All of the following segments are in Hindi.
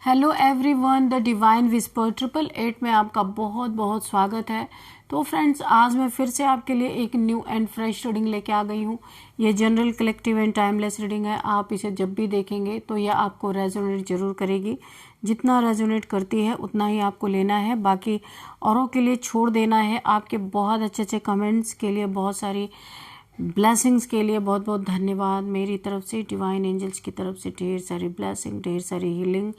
Hello everyone, the divine whisper 888 में आपका बहुत बहुत स्वागत है। तो फ्रेंड्स, आज मैं फिर से आपके लिए एक न्यू एंड फ्रेश रीडिंग लेके आ गई हूँ। ये general, collective and timeless reading है। आप इसे जब भी देखेंगे तो यह आपको रेजोनेट जरूर करेगी। जितना रेजोनेट करती है उतना ही आपको लेना है, बाकी औरों के लिए छोड़ देना है। आपके बहुत अच्छे अच्छे कमेंट्स के लिए, बहुत सारी ब्लेसिंग्स के लिए बहुत बहुत धन्यवाद। मेरी तरफ से, डिवाइन एंजल्स की तरफ से ढेर सारी ब्लेसिंग, ढेर सारी हीलिंग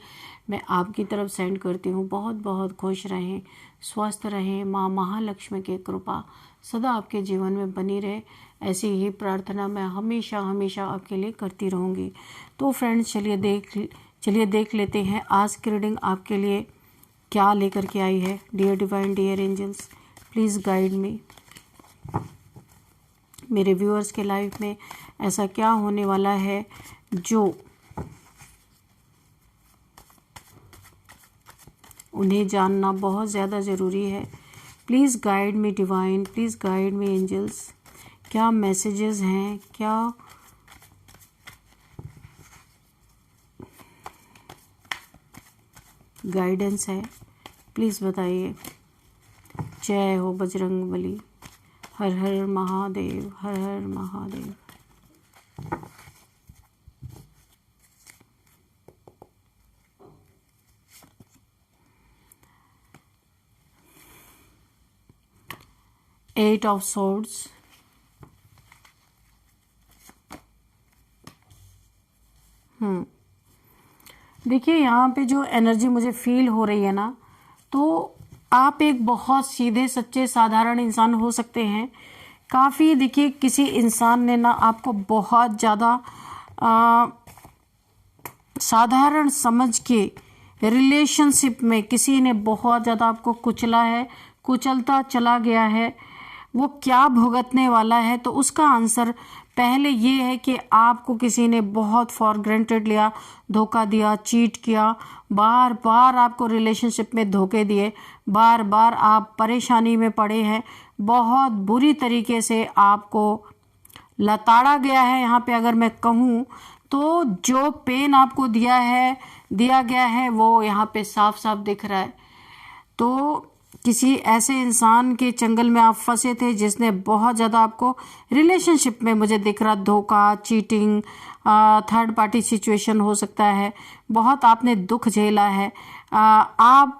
मैं आपकी तरफ सेंड करती हूँ। बहुत बहुत खुश रहें, स्वस्थ रहें। माँ महालक्ष्मी की कृपा सदा आपके जीवन में बनी रहे, ऐसी ही प्रार्थना मैं हमेशा हमेशा आपके लिए करती रहूँगी। तो फ्रेंड्स, चलिए देख लेते हैं आज की रीडिंग आपके लिए क्या लेकर के आई है। Dear divine, dear angels, please guide me. मेरे व्यूअर्स के लाइफ में ऐसा क्या होने वाला है जो उन्हें जानना बहुत ज़्यादा ज़रूरी है। Please guide me divine, please guide me angels. क्या मैसेजेस हैं, क्या गाइडेंस है, प्लीज़ बताइए। जय हो बजरंग बली। हर हर महादेव, हर हर महादेव। एट ऑफ सोर्ड्स, देखिए यहाँ पे जो एनर्जी मुझे फील हो रही है ना, तो आप एक बहुत सीधे सच्चे साधारण इंसान हो सकते हैं। काफ़ी, देखिए, किसी इंसान ने ना आपको बहुत ज़्यादा साधारण समझ के रिलेशनशिप में किसी ने बहुत ज़्यादा आपको कुचला है, कुचलता चला गया है। वो क्या भुगतने वाला है, तो उसका आंसर पहले ये है कि आपको किसी ने बहुत फॉर ग्रांटेड लिया, धोखा दिया, चीट किया, बार बार आपको रिलेशनशिप में धोखे दिए, बार बार आप परेशानी में पड़े हैं, बहुत बुरी तरीके से आपको लताड़ा गया है। यहाँ पे अगर मैं कहूँ तो जो पेन आपको दिया गया है वो यहाँ पे साफ साफ दिख रहा है। तो किसी ऐसे इंसान के चंगल में आप फंसे थे जिसने बहुत ज़्यादा आपको रिलेशनशिप में, मुझे दिख रहा, धोखा, चीटिंग, थर्ड पार्टी सिचुएशन हो सकता है। बहुत आपने दुख झेला है। आप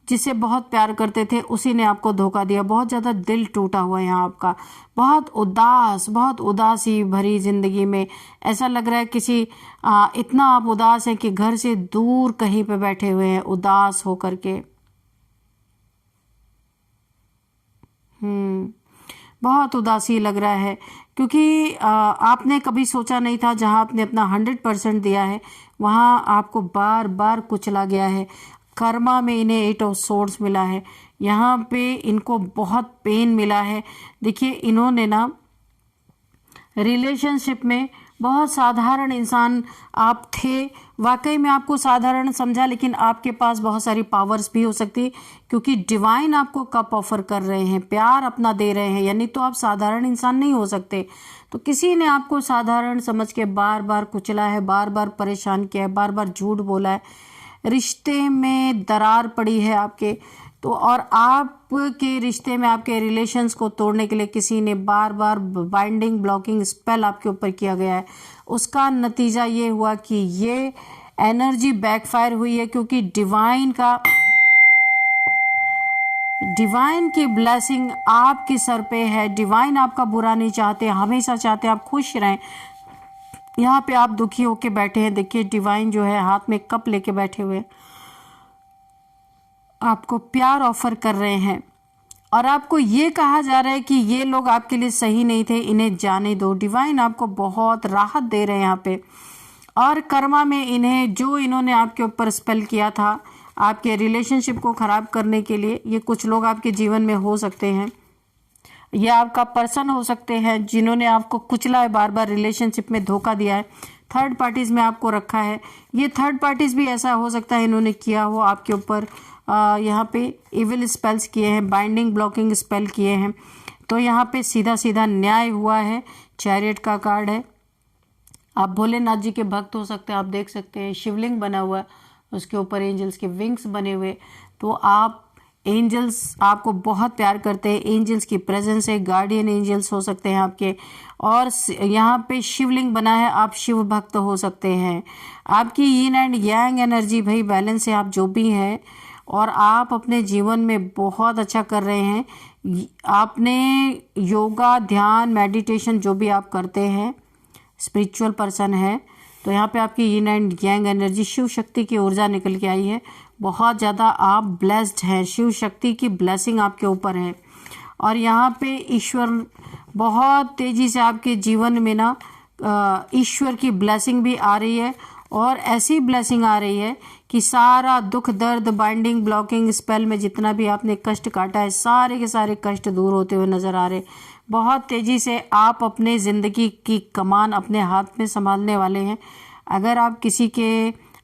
जिसे बहुत प्यार करते थे उसी ने आपको धोखा दिया। बहुत ज़्यादा दिल टूटा हुआ है यहाँ आपका। बहुत उदासी भरी ज़िंदगी में ऐसा लग रहा है किसी इतना आप उदास हैं कि घर से दूर कहीं पे बैठे हुए हैं उदास होकर के। बहुत उदासी लग रहा है, क्योंकि आपने कभी सोचा नहीं था, जहाँ आपने अपना 100% दिया है वहाँ आपको बार बार कुचला गया है। कर्मा में इन्हें 8 ऑफ सोर्ड्स मिला है। यहाँ पे इनको बहुत पेन मिला है। देखिए, इन्होंने ना रिलेशनशिप में, बहुत साधारण इंसान आप थे, वाकई में आपको साधारण समझा, लेकिन आपके पास बहुत सारी पावर्स भी हो सकती, क्योंकि डिवाइन आपको कप ऑफर कर रहे हैं, प्यार अपना दे रहे हैं, यानी तो आप साधारण इंसान नहीं हो सकते। तो किसी ने आपको साधारण समझ के बार बार कुचला है, बार बार परेशान किया है, बार बार झूठ बोला है, रिश्ते में दरार पड़ी है आपके। तो और आपके रिश्ते में, आपके रिलेशंस को तोड़ने के लिए किसी ने बार बार बाइंडिंग, ब्लॉकिंग स्पेल आपके ऊपर किया गया है। उसका नतीजा ये हुआ कि ये एनर्जी बैकफायर हुई है, क्योंकि डिवाइन की ब्लेसिंग आपके सर पे है। डिवाइन आपका बुरा नहीं चाहते, हमेशा चाहते आप खुश रहें। यहाँ पे आप दुखी होके बैठे हैं। देखिए, डिवाइन जो है हाथ में कप लेके बैठे हुए आपको प्यार ऑफर कर रहे हैं, और आपको ये कहा जा रहा है कि ये लोग आपके लिए सही नहीं थे, इन्हें जाने दो। डिवाइन आपको बहुत राहत दे रहे हैं यहाँ पे। और कर्मा में इन्होंने आपके ऊपर स्पेल किया था आपके रिलेशनशिप को खराब करने के लिए, ये कुछ लोग आपके जीवन में हो सकते हैं। ये आपका पर्सन हो सकते हैं जिन्होंने आपको कुचला है, बार बार रिलेशनशिप में धोखा दिया है, थर्ड पार्टीज में आपको रखा है। ये थर्ड पार्टीज भी ऐसा हो सकता है इन्होंने किया हो आपके ऊपर। यहाँ पे इविल स्पेल्स किए हैं, बाइंडिंग, ब्लॉकिंग स्पेल किए हैं। तो यहाँ पे सीधा सीधा न्याय हुआ है। चैरियट का कार्ड है। आप भोलेनाथ जी के भक्त हो सकते हैं। आप देख सकते हैं शिवलिंग बना हुआ है उसके ऊपर एंजल्स के विंग्स बने हुए। तो आप एंजल्स आपको बहुत प्यार करते हैं, एंजल्स की प्रेजेंस है, गार्डियन एंजल्स हो सकते हैं आपके। और यहाँ पे शिवलिंग बना है, आप शिव भक्त हो सकते हैं। आपकी यीन एंड यांग एनर्जी भाई बैलेंस है, आप जो भी हैं, और आप अपने जीवन में बहुत अच्छा कर रहे हैं। आपने योगा, ध्यान, मेडिटेशन जो भी आप करते हैं, स्पिरिचुअल पर्सन है, तो यहाँ पे आपकी यीन and yang energy, Shiv Shakti की ऊर्जा निकल के आई है। बहुत ज़्यादा आप ब्लेस्ड हैं, शिव शक्ति की ब्लेसिंग आपके ऊपर है। और यहाँ पे ईश्वर बहुत तेज़ी से आपके जीवन में ना ईश्वर की ब्लेसिंग भी आ रही है, और ऐसी ब्लेसिंग आ रही है कि सारा दुख, दर्द, बाइंडिंग, ब्लॉकिंग, स्पेल में जितना भी आपने कष्ट काटा है, सारे के सारे कष्ट दूर होते हुए नज़र आ रहे। बहुत तेज़ी से आप अपने ज़िंदगी की कमान अपने हाथ में संभालने वाले हैं। अगर आप किसी के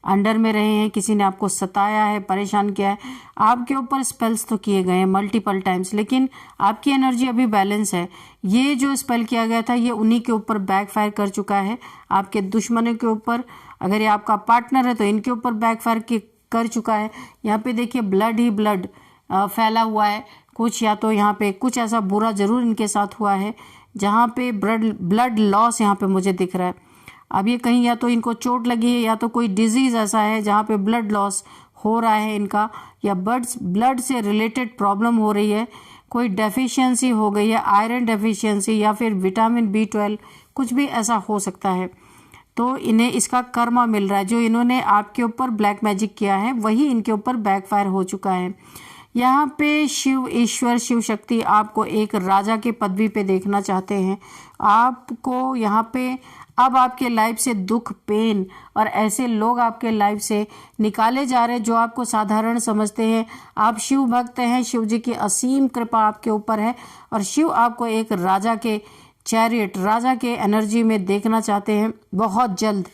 अंडर में रहे हैं, किसी ने आपको सताया है, परेशान किया है, आपके ऊपर स्पेल्स तो किए गए हैं मल्टीपल टाइम्स, लेकिन आपकी एनर्जी अभी बैलेंस है। ये जो स्पेल किया गया था ये उन्हीं के ऊपर बैकफायर कर चुका है, आपके दुश्मनों के ऊपर। अगर ये आपका पार्टनर है तो इनके ऊपर बैकफायर कर चुका है। यहाँ पे देखिए ब्लड ही ब्लड फैला हुआ है कुछ, या तो यहाँ पे कुछ ऐसा बुरा जरूर इनके साथ हुआ है जहाँ पे ब्लड लॉस यहाँ पे मुझे दिख रहा है। अब ये कहीं या तो इनको चोट लगी है, या तो कोई डिजीज ऐसा है जहाँ पे ब्लड लॉस हो रहा है इनका, या ब्लड से रिलेटेड प्रॉब्लम हो रही है, कोई डेफिशिएंसी हो गई है, आयरन डेफिशिएंसी या फिर विटामिन B12, कुछ भी ऐसा हो सकता है। तो इन्हें इसका कर्मा मिल रहा है, जो इन्होंने आपके ऊपर ब्लैक मैजिक किया है वही इनके ऊपर बैकफायर हो चुका है। यहाँ पे शिव ईश्वर, शिव शक्ति आपको एक राजा के पदवी पे देखना चाहते हैं। आपको यहाँ पे अब आपके लाइफ से दुख, पेन और ऐसे लोग आपके लाइफ से निकाले जा रहे हैं जो आपको साधारण समझते हैं। आप शिव भक्त हैं, शिव जी की असीम कृपा आपके ऊपर है, और शिव आपको एक राजा के चैरियट, राजा के एनर्जी में देखना चाहते हैं बहुत जल्द।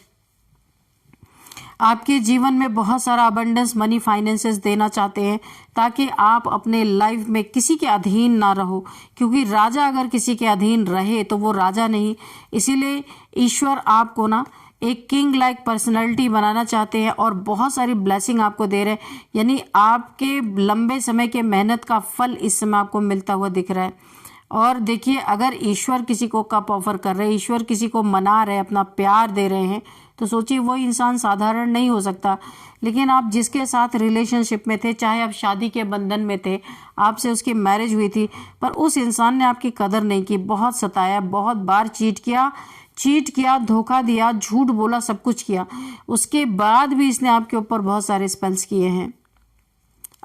आपके जीवन में बहुत सारा अबंडेंस, मनी, फाइनेंसेस देना चाहते हैं, ताकि आप अपने लाइफ में किसी के अधीन ना रहो, क्योंकि राजा अगर किसी के अधीन रहे तो वो राजा नहीं। इसीलिए ईश्वर आपको ना एक किंग लाइक पर्सनैलिटी बनाना चाहते हैं, और बहुत सारी ब्लेसिंग आपको दे रहे हैं। यानी आपके लंबे समय के मेहनत का फल इस समय आपको मिलता हुआ दिख रहा है। और देखिए, अगर ईश्वर किसी को कप ऑफर कर रहे हैं, ईश्वर किसी को मना रहे, अपना प्यार दे रहे हैं, तो सोचिए वो इंसान साधारण नहीं हो सकता। लेकिन आप जिसके साथ रिलेशनशिप में थे, चाहे आप शादी के बंधन में थे, आपसे उसकी मैरिज हुई थी, पर उस इंसान ने आपकी कदर नहीं की, बहुत सताया, बहुत बार चीट किया, धोखा दिया, झूठ बोला, सब कुछ किया। उसके बाद भी इसने आपके ऊपर बहुत सारे स्पेल्स किए हैं,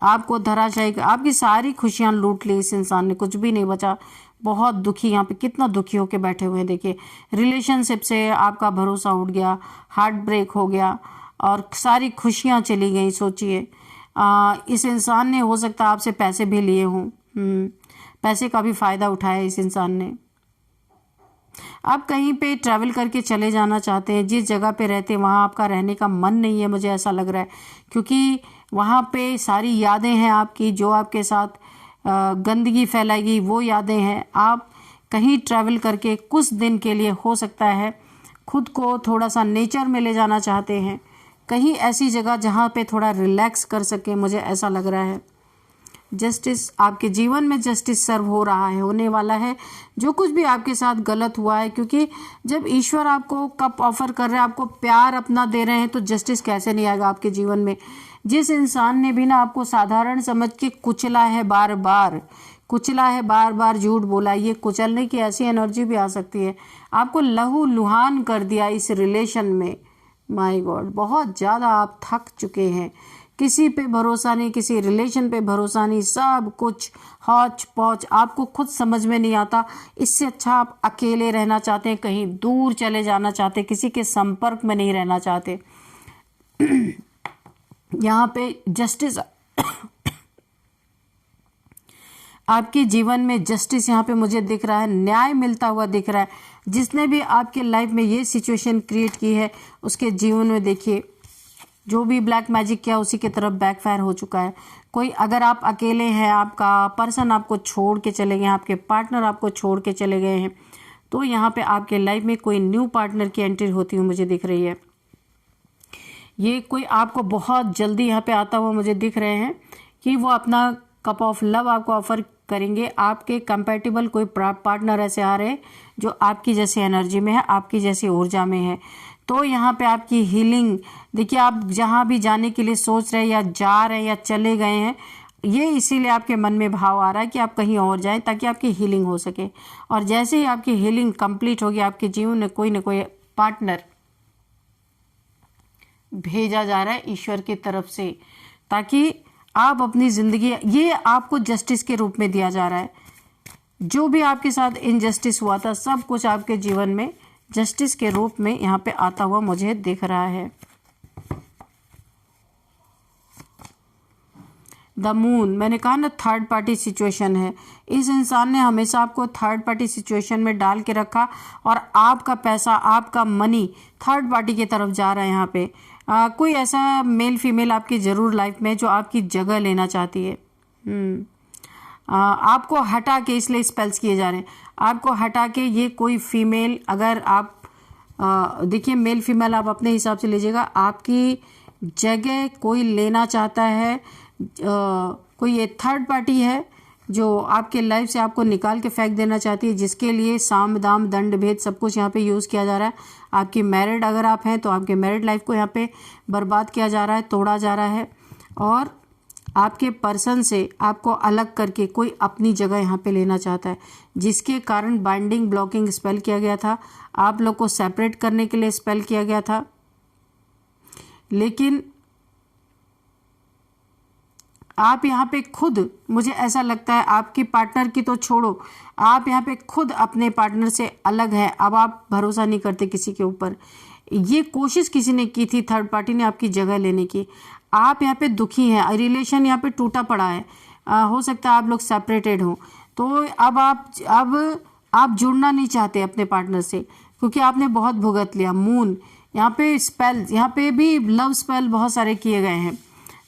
आपको धराशायी, आपकी सारी खुशियां लूट ली इस इंसान ने, कुछ भी नहीं बचा। बहुत दुखी, यहाँ पे कितना दुखी होके बैठे हुए हैं। देखिए, रिलेशनशिप से आपका भरोसा उठ गया, हार्ट ब्रेक हो गया, और सारी खुशियां चली गई। सोचिए, इस इंसान ने हो सकता है आपसे पैसे भी लिए हों, पैसे का भी फायदा उठाया इस इंसान ने। आप कहीं पे ट्रैवल करके चले जाना चाहते हैं, जिस जगह पे रहते हैं वहाँ आपका रहने का मन नहीं है, मुझे ऐसा लग रहा है, क्योंकि वहाँ पे सारी यादें हैं आपकी, जो आपके साथ गंदगी फैलाएगी वो यादें हैं। आप कहीं ट्रैवल करके कुछ दिन के लिए हो सकता है खुद को थोड़ा सा नेचर में ले जाना चाहते हैं, कहीं ऐसी जगह जहाँ पे थोड़ा रिलैक्स कर सके, मुझे ऐसा लग रहा है। जस्टिस, आपके जीवन में जस्टिस सर्व हो रहा है, होने वाला है, जो कुछ भी आपके साथ गलत हुआ है। क्योंकि जब ईश्वर आपको कप ऑफर कर रहे हैं, आपको प्यार अपना दे रहे हैं, तो जस्टिस कैसे नहीं आएगा आपके जीवन में। जिस इंसान ने भी ना आपको साधारण समझ के कुचला है, बार बार झूठ बोला, ये कुचलने की ऐसी एनर्जी भी आ सकती है, आपको लहू लुहान कर दिया इस रिलेशन में। माय गॉड, बहुत ज़्यादा आप थक चुके हैं, किसी पे भरोसा नहीं, किसी रिलेशन पे भरोसा नहीं, सब कुछ हौच पौच, आपको खुद समझ में नहीं आता। इससे अच्छा आप अकेले रहना चाहते हैं, कहीं दूर चले जाना चाहते, किसी के संपर्क में नहीं रहना चाहते। यहाँ पे जस्टिस आपके जीवन में, जस्टिस यहाँ पे मुझे दिख रहा है, न्याय मिलता हुआ दिख रहा है। जिसने भी आपके लाइफ में ये सिचुएशन क्रिएट की है, उसके जीवन में देखिए जो भी ब्लैक मैजिक किया उसी की तरफ बैकफायर हो चुका है। कोई, अगर आप अकेले हैं, आपका पर्सन आपको छोड़ के चले गए हैं, आपके पार्टनर आपको छोड़ के चले गए हैं, तो यहाँ पे आपके लाइफ में कोई न्यू पार्टनर की एंट्री होती हुई मुझे दिख रही है। ये कोई आपको बहुत जल्दी यहाँ पे आता हुआ मुझे दिख रहे हैं कि वो अपना कप ऑफ लव आपको ऑफर करेंगे। आपके कंपैटिबल कोई पार्टनर ऐसे आ रहे हैं जो आपकी जैसी एनर्जी में है, आपकी जैसी ऊर्जा में है। तो यहाँ पे आपकी हीलिंग देखिए, आप जहाँ भी जाने के लिए सोच रहे हैं या जा रहे हैं या चले गए हैं, ये इसीलिए आपके मन में भाव आ रहा है कि आप कहीं और जाएं ताकि आपकी हीलिंग हो सके। और जैसे ही आपकी हीलिंग कंप्लीट होगी, आपके जीवन में कोई ना कोई पार्टनर भेजा जा रहा है ईश्वर की तरफ से, ताकि आप अपनी जिंदगी, ये आपको जस्टिस के रूप में दिया जा रहा है। जो भी आपके साथ इनजस्टिस हुआ था, सब कुछ आपके जीवन में जस्टिस के रूप में यहाँ पे आता हुआ मुझे दिख रहा है। द मून, मैंने कहा ना थर्ड पार्टी सिचुएशन है। इस इंसान ने हमेशा आपको थर्ड पार्टी सिचुएशन में डाल के रखा और आपका पैसा, आपका मनी थर्ड पार्टी की तरफ जा रहा है। यहाँ पे कोई ऐसा मेल फीमेल आपकी ज़रूर लाइफ में जो आपकी जगह लेना चाहती है। आपको हटा के, इसलिए स्पेल्स किए जा रहे हैं, आपको हटा के ये कोई फीमेल, अगर आप देखिए मेल फीमेल आप अपने हिसाब से लीजिएगा, आपकी जगह कोई लेना चाहता है। कोई ये थर्ड पार्टी है जो आपके लाइफ से आपको निकाल के फेंक देना चाहती है, जिसके लिए साम दाम दंड भेद सब कुछ यहाँ पे यूज़ किया जा रहा है। आपकी मैरिड अगर आप हैं तो आपके मैरिड लाइफ को यहाँ पे बर्बाद किया जा रहा है, तोड़ा जा रहा है। और आपके पर्सन से आपको अलग करके कोई अपनी जगह यहाँ पे लेना चाहता है, जिसके कारण बाइंडिंग ब्लॉकिंग स्पेल किया गया था। आप लोग को सेपरेट करने के लिए स्पेल किया गया था, लेकिन आप यहाँ पे खुद, मुझे ऐसा लगता है आपकी पार्टनर की तो छोड़ो, आप यहाँ पे खुद अपने पार्टनर से अलग हैं। अब आप भरोसा नहीं करते किसी के ऊपर। ये कोशिश किसी ने की थी, थर्ड पार्टी ने आपकी जगह लेने की। आप यहाँ पे दुखी हैं, रिलेशन यहाँ पे टूटा पड़ा है। हो सकता है आप लोग सेपरेटेड हो, तो अब आप जुड़ना नहीं चाहते अपने पार्टनर से, क्योंकि आपने बहुत भुगत लिया। मून, यहाँ पे स्पेल, यहाँ पे भी लव स्पेल बहुत सारे किए गए हैं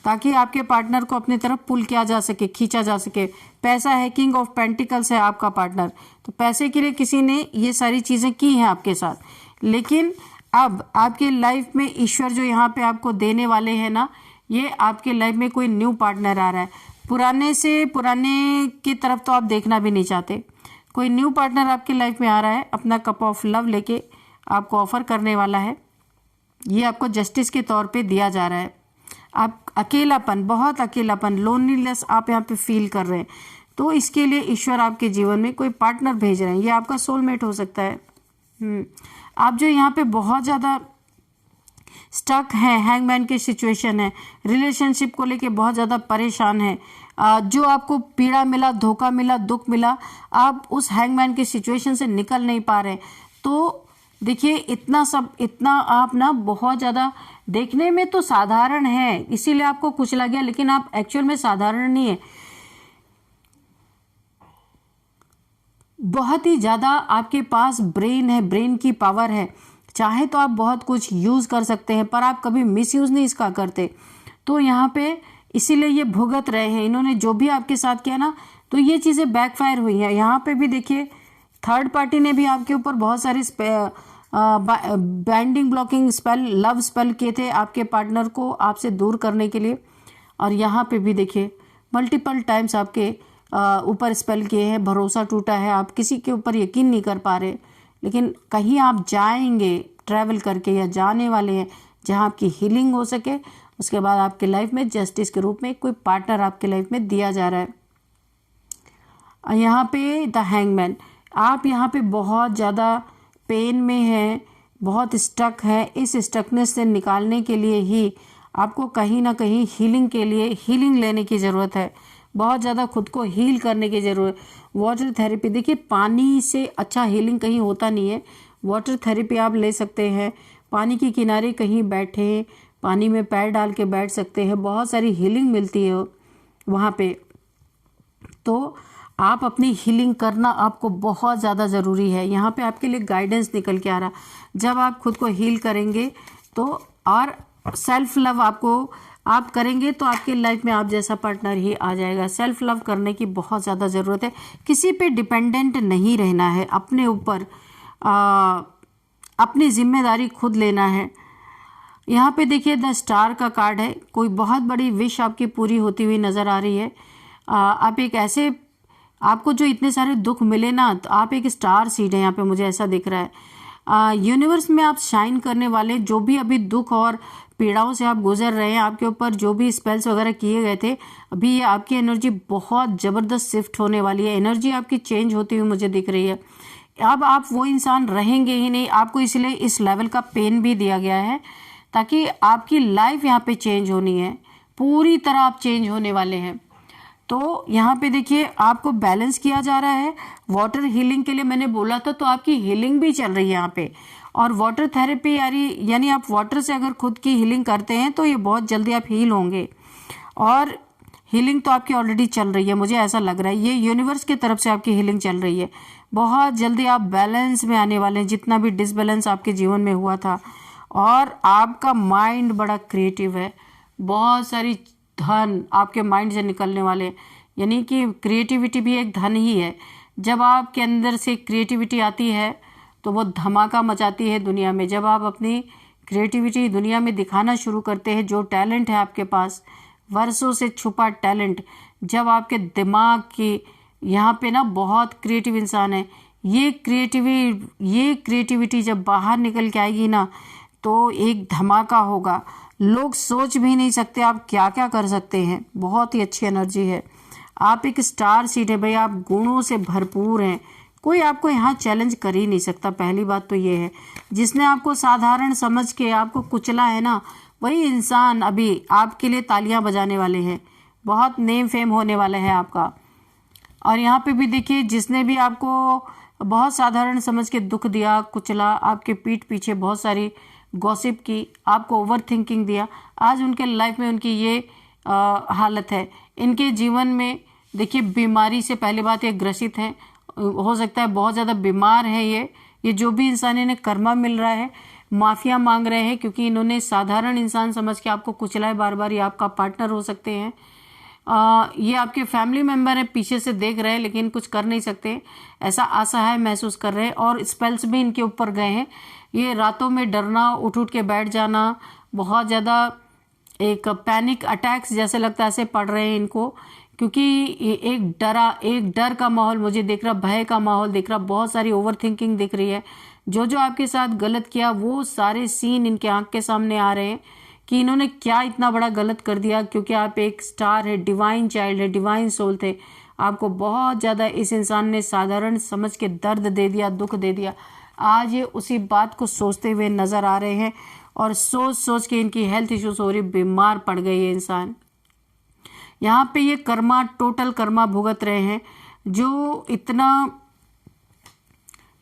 ताकि आपके पार्टनर को अपनी तरफ पुल किया जा सके, खींचा जा सके। पैसा है, किंग ऑफ पेंटिकल्स है आपका पार्टनर, तो पैसे के लिए किसी ने ये सारी चीज़ें की हैं आपके साथ। लेकिन अब आपके लाइफ में ईश्वर जो यहाँ पे आपको देने वाले हैं ना, ये आपके लाइफ में कोई न्यू पार्टनर आ रहा है। पुराने की तरफ तो आप देखना भी नहीं चाहते। कोई न्यू पार्टनर आपकी लाइफ में आ रहा है, अपना कप ऑफ लव लेके आपको ऑफर करने वाला है। ये आपको जस्टिस के तौर पे दिया जा रहा है। आप अकेलापन, बहुत अकेलापन, लोनलीनेस आप यहाँ पे फील कर रहे हैं, तो इसके लिए ईश्वर आपके जीवन में कोई पार्टनर भेज रहे हैं। ये आपका सोलमेट हो सकता है। आप जो यहाँ पे बहुत ज़्यादा स्टक हैं, हैंगमैन की सिचुएशन है, रिलेशनशिप को लेके बहुत ज़्यादा परेशान है, जो आपको पीड़ा मिला, धोखा मिला, दुख मिला, आप उस हैंगमैन की सिचुएशन से निकल नहीं पा रहे। तो देखिए इतना आप ना बहुत ज़्यादा, देखने में तो साधारण है इसीलिए आपको कुचला गया, लेकिन आप एक्चुअल में साधारण नहीं है। बहुत ही ज़्यादा आपके पास ब्रेन है, ब्रेन की पावर है। चाहे तो आप बहुत कुछ यूज़ कर सकते हैं, पर आप कभी मिसयूज़ नहीं इसका करते। तो यहाँ पे इसीलिए ये भुगत रहे हैं। इन्होंने जो भी आपके साथ किया ना, तो ये चीज़ें बैकफायर हुई हैं। यहाँ पे भी देखिए थर्ड पार्टी ने भी आपके ऊपर बहुत सारे binding blocking spell, love spell किए थे आपके पार्टनर को आपसे दूर करने के लिए। और यहाँ पे भी देखिए मल्टीपल टाइम्स आपके ऊपर स्पेल किए हैं, भरोसा टूटा है, आप किसी के ऊपर यकीन नहीं कर पा रहे। लेकिन कहीं आप जाएंगे ट्रैवल करके, या जाने वाले हैं जहाँ आपकी हीलिंग हो सके। उसके बाद आपके लाइफ में जस्टिस के रूप में कोई पार्टनर आपके लाइफ में दिया जा रहा है। यहाँ पे द हैंगमैन, आप यहाँ पे बहुत ज़्यादा पेन में हैं, बहुत स्टक है। इस स्टकनेस से निकालने के लिए ही आपको कहीं ना कहीं हीलिंग के लिए हीलिंग लेने की ज़रूरत है। बहुत ज़्यादा खुद को हील करने की ज़रूरत। वाटर थेरेपी, देखिए पानी से अच्छा हीलिंग कहीं होता नहीं है। वाटर थेरेपी आप ले सकते हैं, पानी के किनारे कहीं बैठे, पानी में पैर डाल के बैठ सकते हैं, बहुत सारी हीलिंग मिलती है वहाँ पे। तो आप अपनी हीलिंग करना आपको बहुत ज़्यादा ज़रूरी है। यहाँ पे आपके लिए गाइडेंस निकल के आ रहा। जब आप खुद को हील करेंगे तो, और सेल्फ लव आप करेंगे तो आपकी लाइफ में आप जैसा पार्टनर ही आ जाएगा। सेल्फ लव करने की बहुत ज़्यादा ज़रूरत है। किसी पे डिपेंडेंट नहीं रहना है, अपने ऊपर अपनी जिम्मेदारी खुद लेना है। यहाँ पे देखिए द स्टार का कार्ड है, कोई बहुत बड़ी विश आपकी पूरी होती हुई नज़र आ रही है। आप एक ऐसे, आपको जो इतने सारे दुख मिले ना, तो आप एक स्टार सीड है यहाँ पे, मुझे ऐसा दिख रहा है। यूनिवर्स में आप शाइन करने वाले, जो भी अभी दुख और पीड़ाओं से आप गुजर रहे हैं, आपके ऊपर जो भी स्पेल्स वगैरह किए गए थे, अभी ये आपकी एनर्जी बहुत ज़बरदस्त शिफ्ट होने वाली है। एनर्जी आपकी चेंज होती हुई मुझे दिख रही है। अब आप वो इंसान रहेंगे ही नहीं, आपको इसलिए इस लेवल का पेन भी दिया गया है ताकि आपकी लाइफ यहाँ पे चेंज होनी है, पूरी तरह आप चेंज होने वाले हैं। तो यहाँ पे देखिए आपको बैलेंस किया जा रहा है। वाटर हीलिंग के लिए मैंने बोला था, तो आपकी हीलिंग भी चल रही है यहाँ पे। और वाटर थेरेपी यानी आप वाटर से अगर खुद की हीलिंग करते हैं तो ये बहुत जल्दी आप हील होंगे। और हीलिंग तो आपकी ऑलरेडी चल रही है, मुझे ऐसा लग रहा है, ये यूनिवर्स की तरफ से आपकी हीलिंग चल रही है। बहुत जल्दी आप बैलेंस में आने वाले हैं, जितना भी डिसबैलेंस आपके जीवन में हुआ था। और आपका माइंड बड़ा क्रिएटिव है, बहुत सारी धन आपके माइंड से निकलने वाले, यानी कि क्रिएटिविटी भी एक धन ही है। जब आपके अंदर से क्रिएटिविटी आती है तो वो धमाका मचाती है दुनिया में। जब आप अपनी क्रिएटिविटी दुनिया में दिखाना शुरू करते हैं, जो टैलेंट है आपके पास, वर्षों से छुपा टैलेंट, जब आपके दिमाग की यहाँ पे ना बहुत क्रिएटिव इंसान है, ये क्रिएटिविटी जब बाहर निकल के आएगी ना, तो एक धमाका होगा। लोग सोच भी नहीं सकते आप क्या क्या कर सकते हैं। बहुत ही अच्छी एनर्जी है। आप एक स्टार सीड है भाई, आप गुणों से भरपूर हैं, कोई आपको यहाँ चैलेंज कर ही नहीं सकता। पहली बात तो ये है, जिसने आपको साधारण समझ के आपको कुचला है ना, वही इंसान अभी आपके लिए तालियां बजाने वाले हैं, बहुत नेम फेम होने वाला है आपका। और यहाँ पे भी देखिए, जिसने भी आपको बहुत साधारण समझ के दुख दिया, कुचला, आपके पीठ पीछे बहुत सारी गॉसिप की, आपको ओवर थिंकिंग दिया, आज उनके लाइफ में उनकी ये हालत है। इनके जीवन में देखिए बीमारी से पहली बात ये ग्रसित हैं, हो सकता है बहुत ज़्यादा बीमार है। ये जो भी इंसान इन्हें कर्मा मिल रहा है, माफिया मांग रहे हैं, क्योंकि इन्होंने साधारण इंसान समझ के आपको कुचला है बार बार। ये आपका पार्टनर हो सकते हैं, ये आपके फैमिली मेंबर है, पीछे से देख रहे हैं लेकिन कुछ कर नहीं सकते, ऐसा असहाय महसूस कर रहे हैं। और स्पेल्स भी इनके ऊपर गए हैं। ये रातों में डरना, उठ उठ के बैठ जाना, बहुत ज़्यादा एक पैनिक अटैक्स जैसे लगता है, ऐसे पड़ रहे हैं इनको, क्योंकि एक डर का माहौल मुझे दिख रहा, भय का माहौल दिख रहा, बहुत सारी ओवर थिंकिंग दिख रही है। जो आपके साथ गलत किया वो सारे सीन इनके आंख के सामने आ रहे हैं कि इन्होंने क्या इतना बड़ा गलत कर दिया। क्योंकि आप एक स्टार है, डिवाइन चाइल्ड है, डिवाइन सोल थे, आपको बहुत ज़्यादा इस इंसान ने साधारण समझ के दर्द दे दिया, दुख दे दिया। आज ये उसी बात को सोचते हुए नज़र आ रहे हैं और सोच सोच के इनकी हेल्थ इश्यूज हो रही, बीमार पड़ गए ये इंसान। यहाँ पे ये कर्मा, टोटल कर्मा भुगत रहे हैं। जो इतना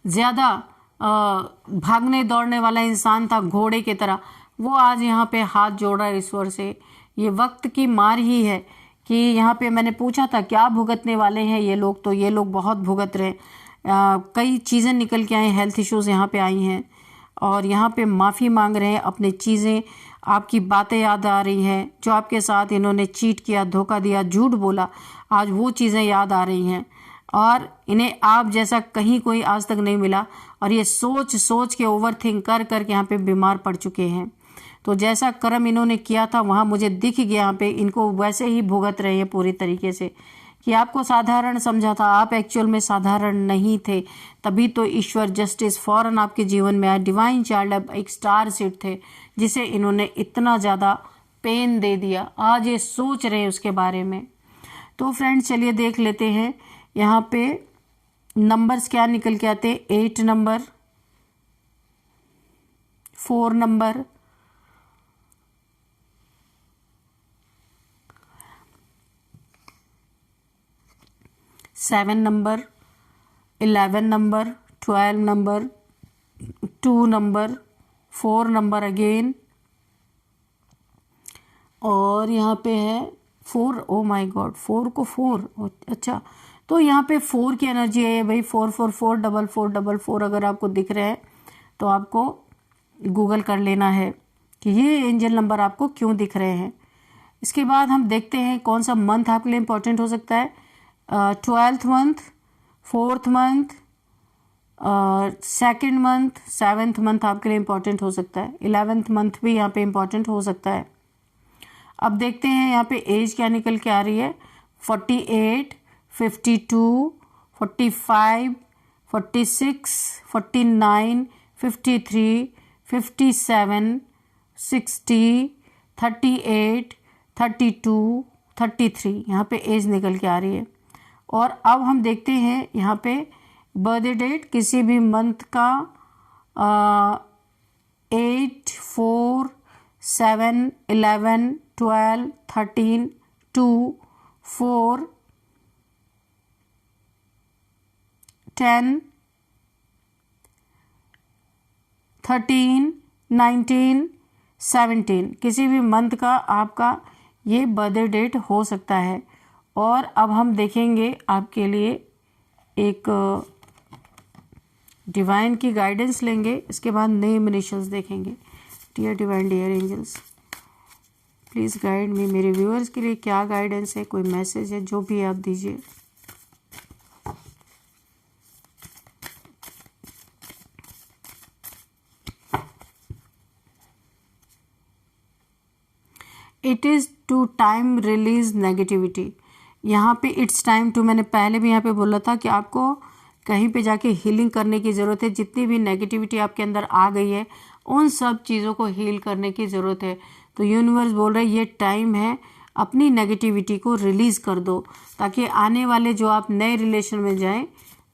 ज़्यादा भागने दौड़ने वाला इंसान था घोड़े की तरह, वो आज यहाँ पे हाथ जोड़ रहा है ईश्वर से। ये वक्त की मार ही है कि यहाँ पे मैंने पूछा था क्या भुगतने वाले हैं ये लोग, तो ये लोग बहुत भुगत रहे। कई चीज़ें निकल के आई, हेल्थ इश्यूज यहाँ पे आई हैं और यहाँ पे माफ़ी मांग रहे हैं। अपनी चीज़ें, आपकी बातें याद आ रही हैं, जो आपके साथ इन्होंने चीट किया, धोखा दिया, झूठ बोला, आज वो चीज़ें याद आ रही हैं। और इन्हें आप जैसा कहीं कोई आज तक नहीं मिला। और ये सोच सोच के, ओवर थिंक कर करके यहाँ पे बीमार पड़ चुके हैं। तो जैसा कर्म इन्होंने किया था वहाँ मुझे दिख गया, यहाँ पे इनको वैसे ही भुगत रहे हैं पूरी तरीके से। कि आपको साधारण समझा था, आप एक्चुअल में साधारण नहीं थे, तभी तो ईश्वर जस्टिस फौरन आपके जीवन में आया। डिवाइन चाइल्ड अब एक स्टार सीड थे जिसे इन्होंने इतना ज़्यादा पेन दे दिया, आज ये सोच रहे हैं उसके बारे में। तो फ्रेंड्स चलिए देख लेते हैं यहाँ पे नंबर्स क्या निकल के आते। 8 number, 4 number, 7 number, 11 number, 12 number, 2 number, 4 number again, और यहाँ पे है 4। ओ माय गॉड, 4 को 4, अच्छा तो यहाँ पे 4 की एनर्जी है भाई। 4 4 4 4 4 4 4 अगर आपको दिख रहे हैं तो आपको गूगल कर लेना है कि ये एंजल नंबर आपको क्यों दिख रहे हैं। इसके बाद हम देखते हैं कौन सा मंथ आपके लिए इम्पोर्टेंट हो सकता है। 12th month, 4th month, second month, 7th month आपके लिए इम्पॉर्टेंट हो सकता है, 11th मंथ भी यहाँ पे इम्पॉर्टेंट हो सकता है। अब देखते हैं यहाँ पे एज क्या निकल के आ रही है। 48, 52, 45, 46, 49, 53, 57, 60, 38, 32, 33 यहाँ पे एज निकल के आ रही है। और अब हम देखते हैं यहाँ पे बर्थडे डेट किसी भी मंथ का 8, 4, 7, 11, 12, 13, 2, 4, 10, 13, 19, 17 किसी भी मंथ का आपका ये बर्थडे डेट हो सकता है। और अब हम देखेंगे आपके लिए एक डिवाइन की गाइडेंस लेंगे, इसके बाद नेम इनिशियल्स देखेंगे। Dear divine, dear angels, please guide me. मेरे व्यूअर्स के लिए क्या गाइडेंस है, कोई मैसेज है, जो भी आप दीजिए। It is to time release negativity. यहाँ पे इट्स टाइम टू, मैंने पहले भी यहाँ पे बोला था कि आपको कहीं पे जाके हीलिंग करने की ज़रूरत है। जितनी भी नेगेटिविटी आपके अंदर आ गई है उन सब चीज़ों को हील करने की ज़रूरत है। तो यूनिवर्स बोल रहा है ये टाइम है, अपनी नेगेटिविटी को रिलीज़ कर दो, ताकि आने वाले जो आप नए रिलेशन में जाएं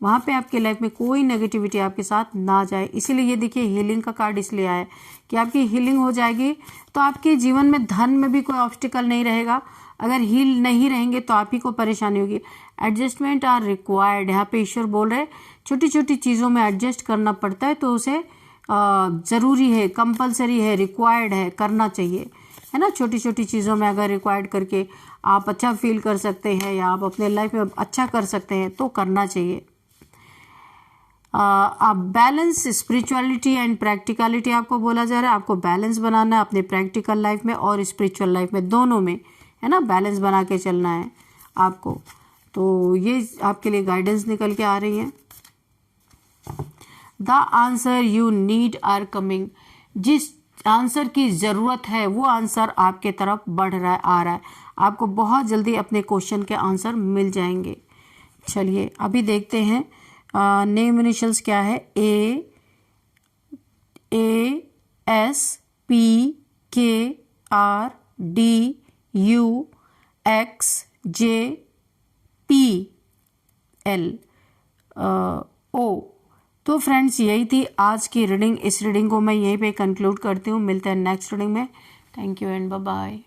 वहाँ पे आपके लाइफ में कोई नेगेटिविटी आपके साथ ना जाए। इसीलिए ये देखिए हीलिंग का कार्ड इसलिए आया है कि आपकी हीलिंग हो जाएगी तो आपके जीवन में धन में भी कोई ऑब्स्टिकल नहीं रहेगा। अगर हील नहीं रहेंगे तो आप ही को परेशानी होगी। एडजस्टमेंट आर रिक्वायर्ड, यहाँ पे ईश्वर बोल रहे छोटी छोटी चीज़ों में एडजस्ट करना पड़ता है, तो उसे ज़रूरी है, कंपलसरी है, रिक्वायर्ड है, करना चाहिए, है ना। छोटी छोटी चीज़ों में अगर रिक्वायर्ड करके आप अच्छा फील कर सकते हैं या आप अपने लाइफ में अच्छा कर सकते हैं तो करना चाहिए। आप बैलेंस स्पिरिचुअलिटी एंड प्रैक्टिकलिटी आपको बोला जा रहा है। आपको बैलेंस बनाना है अपने प्रैक्टिकल लाइफ में और स्पिरिचुअल लाइफ में, दोनों में, है ना। बैलेंस बना के चलना है आपको। तो ये आपके लिए गाइडेंस निकल के आ रही है। The answer you need are coming. जिस आंसर की ज़रूरत है वो आंसर आपके तरफ बढ़ रहा है, आ रहा है। आपको बहुत जल्दी अपने क्वेश्चन के आंसर मिल जाएंगे। चलिए अभी देखते हैं नेम इनिशियल्स क्या है। AASPKRDUXJPL। तो फ्रेंड्स यही थी आज की रीडिंग। इस रीडिंग को मैं यहीं पे कंक्लूड करती हूँ। मिलते हैं नेक्स्ट रीडिंग में। Thank you and bye bye.